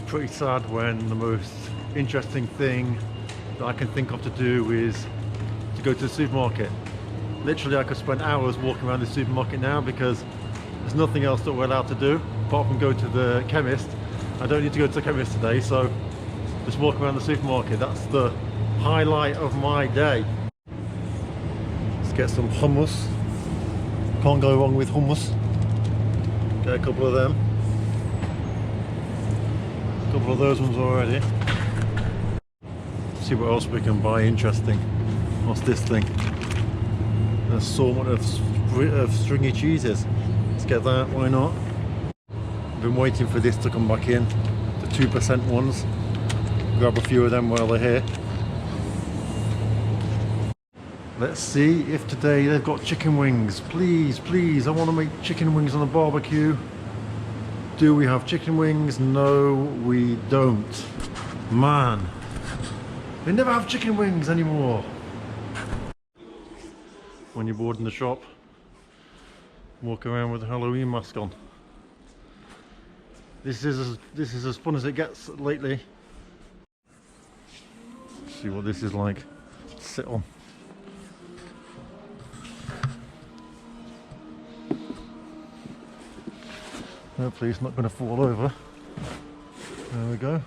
pretty sad when the most interesting thing that I can think of to do is to go to the supermarket. Literally I could spend hours walking around the supermarket now because there's nothing else that we're allowed to do apart from go to the chemist. I don't need to go to the chemist today, so just walk around the supermarket. That's the highlight of my day. Let's get some hummus. Can't go wrong with hummus. Get a couple of them. A couple of those ones already. See what else we can buy interesting. What's this thing? An assortment of stringy cheeses. Let's get that, why not? I've been waiting for this to come back in. The 2% ones. Grab a few of them while they're here. Let's see if today they've got chicken wings. Please, please, I want to make chicken wings on the barbecue. Do we have chicken wings? No, we don't. Man, they never have chicken wings anymore. When you're bored in the shop, walk around with a Halloween mask on. This is as fun as it gets lately. Let's see what this is like. Sit on. Hopefully it's not going to fall over. There we go.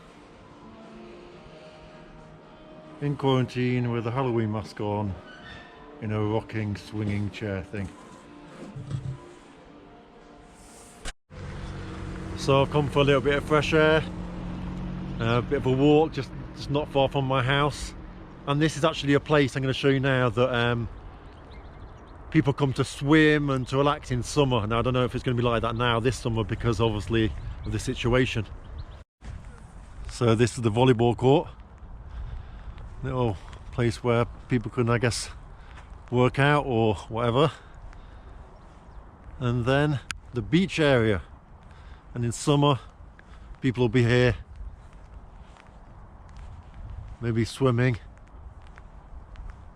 In quarantine with a Halloween mask on in a rocking, swinging chair thing. So I've come for a little bit of fresh air, a bit of a walk, just not far from my house. And this is actually a place I'm going to show you now that people come to swim and to relax in summer. Now I don't know if it's going to be like that now this summer because obviously of the situation. So this is the volleyball court. Little place where people can, I guess, work out or whatever. And then the beach area. And in summer people will be here, maybe swimming.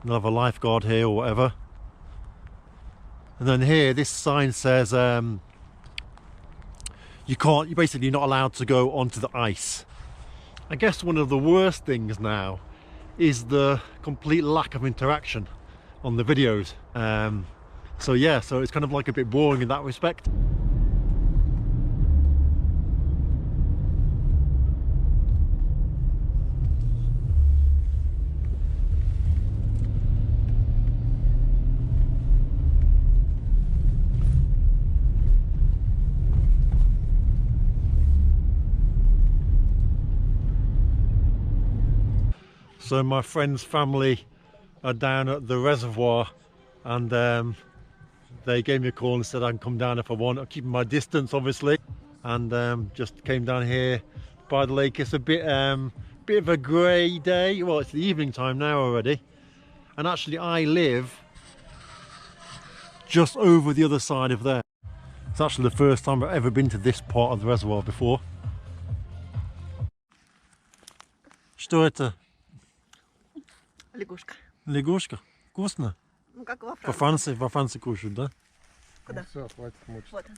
They'll have a lifeguard here or whatever. And then here, this sign says you're basically not allowed to go onto the ice. I guess one of the worst things now is the complete lack of interaction on the videos. So yeah, so it's kind of like a bit boring in that respect. So my friend's family are down at the reservoir and they gave me a call and said I can come down if I want. I'm keeping my distance obviously, and just came down here by the lake. It's a bit of a grey day. Well, it's the evening time now already, and actually I live just over the other side of there. It's actually the first time I've ever been to this part of the reservoir before. Что это? Лягушка. Лягушка? Вкусно? Ну как во Во Франции кушают, да? Куда? Все, хватит мучить. Вот он.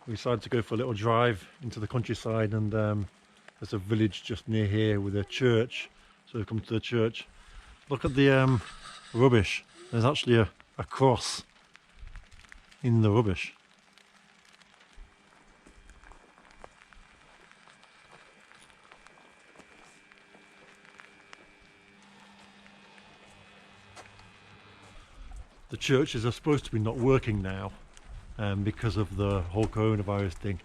We decided to go for a little drive into the countryside, and there's a village just near here with a church, so we've come to the church. Look at the rubbish. There's actually a cross in the rubbish. The churches are supposed to be not working now because of the whole coronavirus thing,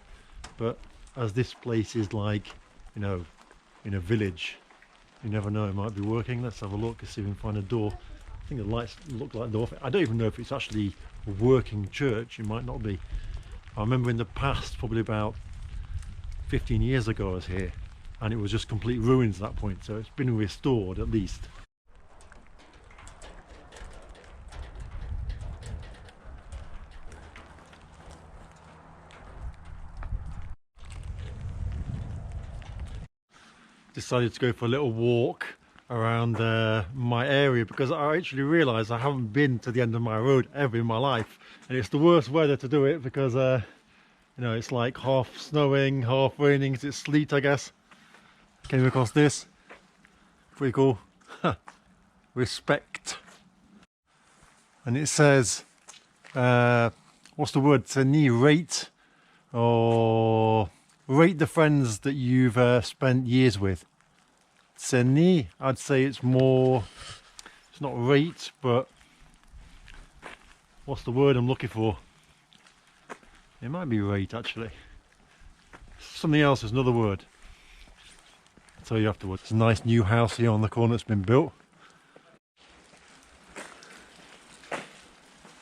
but as this place is like, you know, in a village, you never know, it might be working. Let's have a look and see if we can find a door. I think the lights look like the door. I don't even know if it's actually a working church. It might not be. I remember in the past, probably about 15 years ago I was here, and it was just complete ruins at that point, so it's been restored at least. Decided to go for a little walk around my area because I actually realised I haven't been to the end of my road ever in my life, and it's the worst weather to do it because You know, it's like half snowing, half raining. It's sleet, I guess. Came across this. Pretty cool. Respect. And it says, what's the word? Ceni, rate, or rate the friends that you've spent years with. Ceni, I'd say it's more, it's not rate, but what's the word I'm looking for? It might be rate, actually. Something else, there's another word. I'll tell you afterwards. It's a nice new house here on the corner that's been built.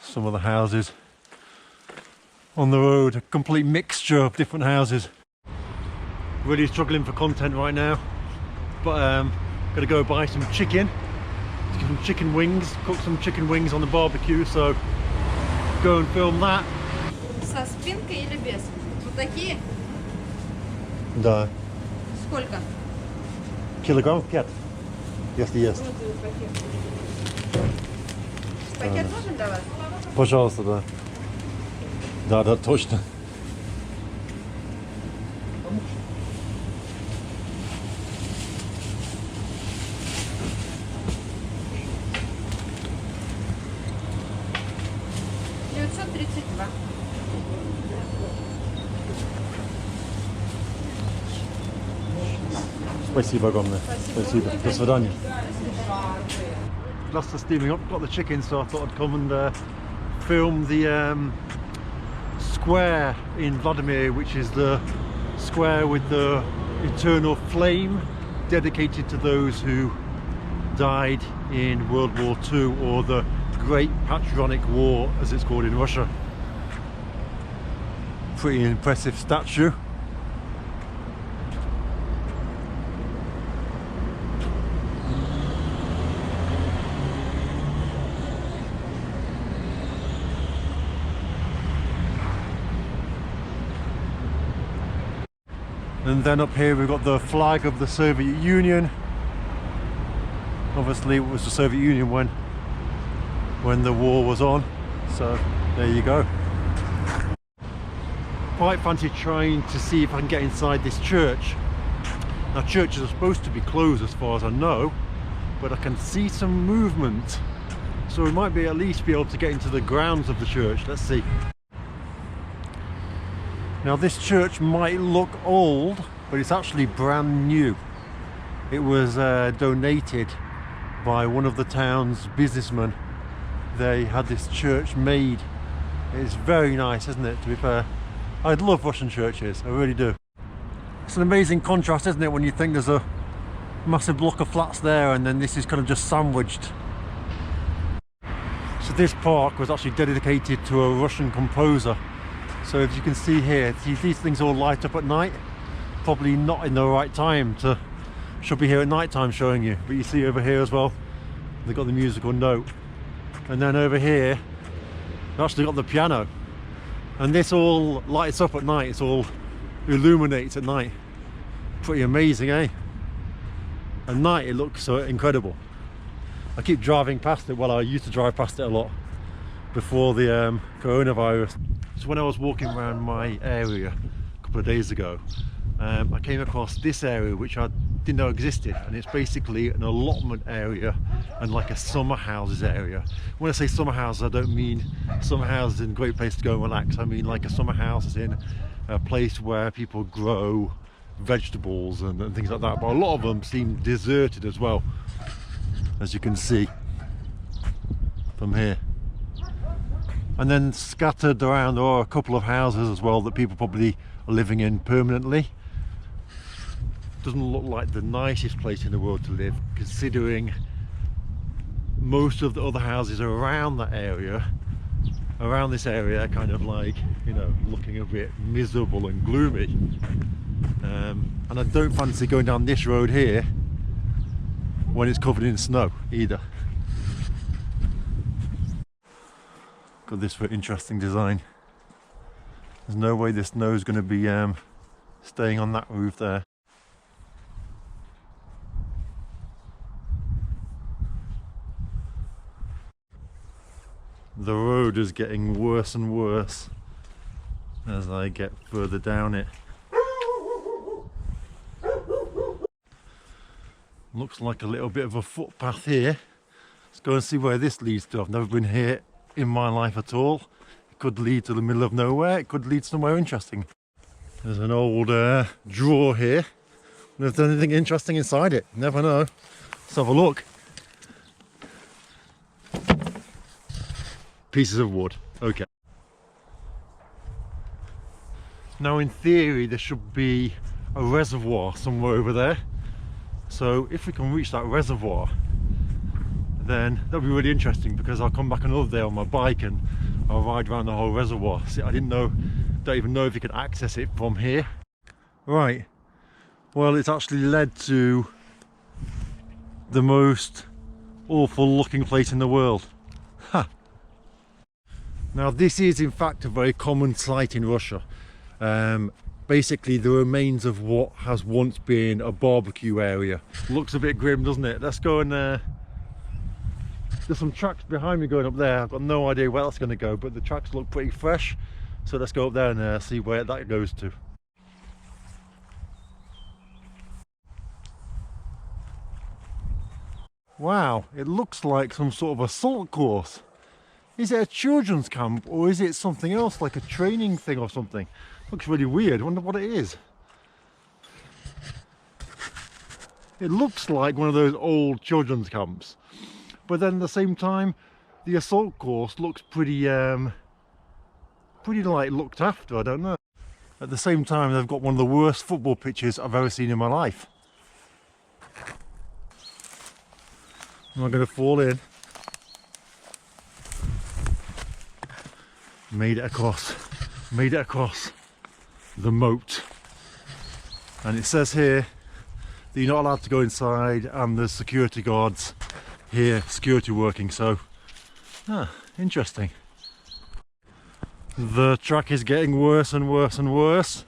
Some of the houses on the road, a complete mixture of different houses. Really struggling for content right now, but gotta go buy some chicken, get some chicken wings, cook some chicken wings on the barbecue, so go and film that. Со спинкой или без? Вот такие? Да. Сколько? Килограмм 5, если есть. Пакет нужен для вас? Пожалуйста, да. Да, да, точно. Спасибо огромное. Спасибо. До свидания. Lost the steaming up, got the chicken, so I thought I'd come and film the square in Vladimir, which is the square with the eternal flame dedicated to those who died in World War II, or the Great Patriotic War as it's called in Russia. Pretty impressive statue. And then up here we've got the flag of the Soviet Union. Obviously it was the Soviet Union when the war was on, so there you go. Quite fancy trying to see if I can get inside this church. Now churches are supposed to be closed as far as I know, but I can see some movement, so we might be at least be able to get into the grounds of the church. Let's see. Now this church might look old, but it's actually brand new. It was donated by one of the town's businessmen. They had this church made. It's very nice, isn't it, to be fair? I love Russian churches, I really do. It's an amazing contrast, isn't it, when you think there's a massive block of flats there and then this is kind of just sandwiched. So this park was actually dedicated to a Russian composer. So as you can see here, these things all light up at night. Probably not in the right time to, should be here at night time showing you. But you see over here as well, they've got the musical note. And then over here, they've actually got the piano. And this all lights up at night, it's all illuminates at night. Pretty amazing, eh? At night it looks so incredible. I keep driving past it, well I used to drive past it a lot before the coronavirus. So when I was walking around my area a couple of days ago, I came across this area which I didn't know existed, and it's basically an allotment area and like a summer houses area. When I say summer houses, I don't mean summer houses in a great place to go and relax. I mean like a summer house is in a place where people grow vegetables and things like that, but a lot of them seem deserted as well, as you can see from here. And then scattered around there are a couple of houses as well that people probably are living in permanently. Doesn't look like the nicest place in the world to live, considering most of the other houses around that area, around this area, are kind of like, you know, looking a bit miserable and gloomy. And I don't fancy going down this road here when it's covered in snow either. Got this for interesting design. There's no way the snow is going to be staying on that roof there. The road is getting worse and worse. as I get further down it. Looks like a little bit of a footpath here. Let's go and see where this leads to. I've never been here in my life at all. It could lead to the middle of nowhere. It could lead somewhere interesting. There's an old drawer here. If there's anything interesting inside it, never know. Let's have a look. Pieces of wood. Okay. Now in theory there should be a reservoir somewhere over there. So if we can reach that reservoir, then that'll be really interesting, because I'll come back another day on my bike and I'll ride around the whole reservoir. See, I don't even know if you could access it from here. Right, well, it's actually led to the most awful looking place in the world. Ha! Now this is in fact a very common sight in Russia. Basically the remains of what has once been a barbecue area. Looks a bit grim, doesn't it? Let's go and there's some tracks behind me going up there. I've got no idea where that's going to go, but the tracks look pretty fresh, so let's go up there and see where that goes to. Wow, it looks like some sort of assault course. Is it a children's camp, or is it something else, like a training thing or something? Looks really weird. I wonder what it is. It looks like one of those old children's camps, but then at the same time the assault course looks pretty like looked after. I don't know. At the same time they've got one of the worst football pitches I've ever seen in my life. Am I going to fall in? Made it across the moat, and it says here that you're not allowed to go inside, and there's security guards here, security working. So interesting. The track is getting worse and worse and worse.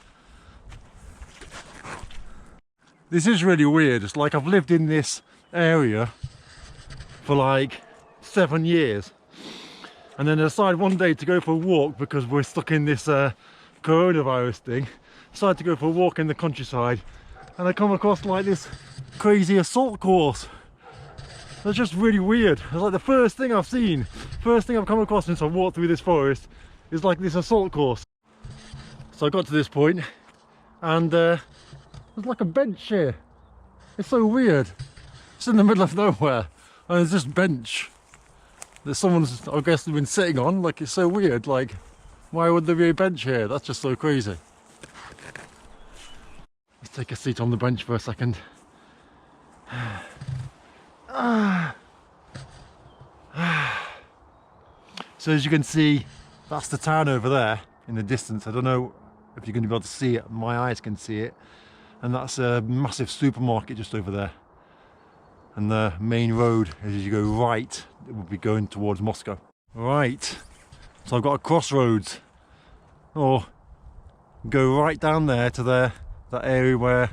This is really weird. It's like I've lived in this area for like 7 years, and then I decide one day to go for a walk because we're stuck in this coronavirus thing. Decide to go for a walk in the countryside, and I come across like this crazy assault course. That's just really weird. It's like the first thing I've come across since I walked through this forest is like this assault course. So I got to this point, and there's like a bench here. It's so weird. It's in the middle of nowhere, and there's this bench that someone's, I guess, been sitting on. Like, it's so weird. Like, why would there be a bench here? That's just so crazy. Let's take a seat on the bench for a second. So as you can see, that's the town over there in the distance. I don't know if you're going to be able to see it. My eyes can see it. And that's a massive supermarket just over there. And the main road, as you go right, it will be going towards Moscow. Right, so I've got a crossroads. Or go right down there to that area where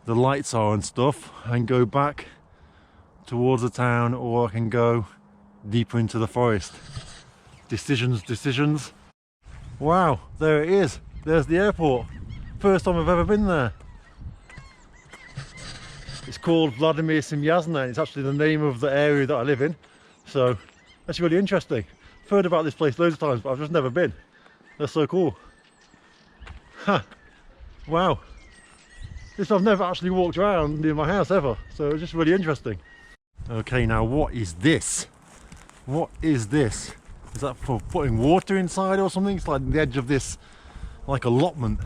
the lights are and stuff, and go back towards the town, or I can go deeper into the forest. Decisions. Wow, there it is. There's the airport. First time I've ever been there. It's called Vladimir Semyazna. It's actually the name of the area that I live in. So that's really interesting. I've heard about this place loads of times, but I've just never been. That's so cool. Ha! Wow. I've never actually walked around near my house ever, so it's just really interesting. Okay, now what is this? What is this? Is that for putting water inside or something? It's like the edge of this, like allotment.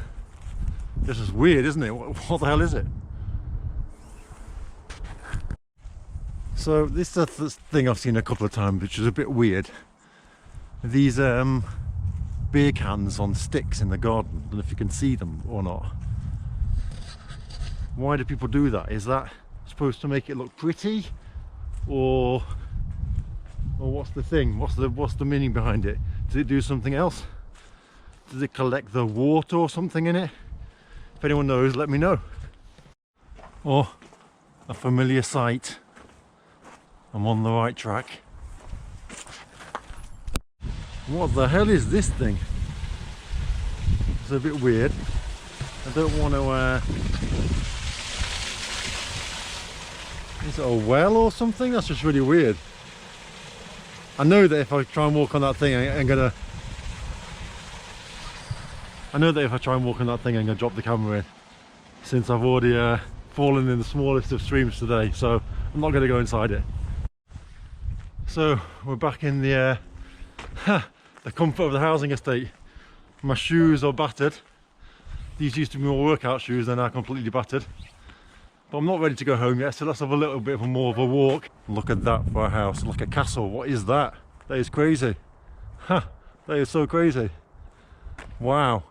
This is weird, isn't it? What the hell is it? So this is the thing I've seen a couple of times, which is a bit weird. These beer cans on sticks in the garden. I don't know if you can see them or not. Why do people do that? Is that supposed to make it look pretty, or what's the thing? What's the meaning behind it? Does it do something else? Does it collect the water or something in it? If anyone knows, let me know. Or a familiar sight. I'm on the right track. What the hell is this thing? is a bit weird. I don't want to. Is it a well or something? That's just really weird. I know that if I try and walk on that thing, I'm gonna. I know that if I try and walk on that thing, I'm gonna drop the camera in. Since I've already fallen in the smallest of streams today, so I'm not gonna go inside it. So we're back in the comfort of the housing estate. My shoes are battered. These used to be my workout shoes, they're now completely battered. But I'm not ready to go home yet, so let's have a little bit more of a walk. Look at that for a house, like a castle. What is that? That is crazy. That is so crazy. Wow.